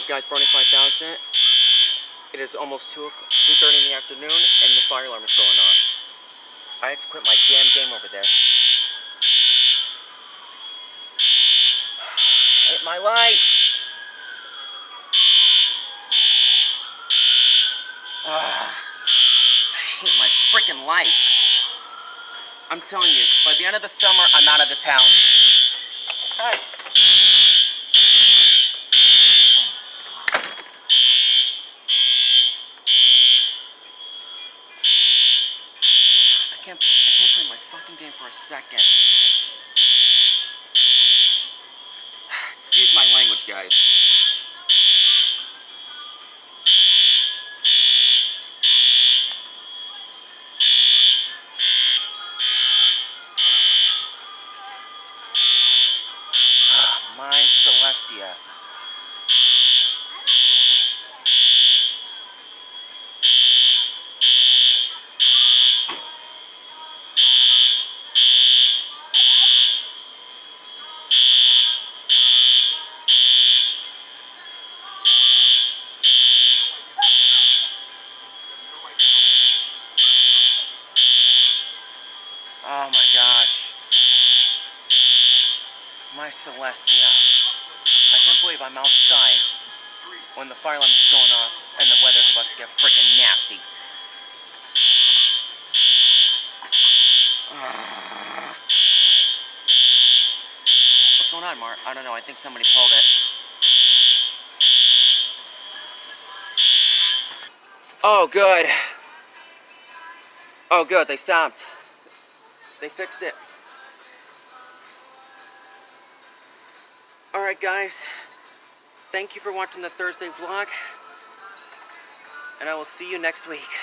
up, guys? Bernie 5000. It is almost 2:30 in the afternoon, and the fire alarm is going off. I had to quit my damn game over there. I hate my life. I hate my freaking life. I'm telling you, by the end of the summer, I'm out of this house. Hi. I can't play my fucking game for a second. Excuse my language, guys. My Celestia. Oh my gosh. My Celestia. I can't believe I'm outside when the fire alarm is going off and the weather's about to get freaking nasty. What's going on, Mark? I don't know. I think somebody pulled it. Oh, good. Oh, good. They stopped. They fixed it. Alright, guys. Thank you for watching the Thursday vlog. And I will see you next week.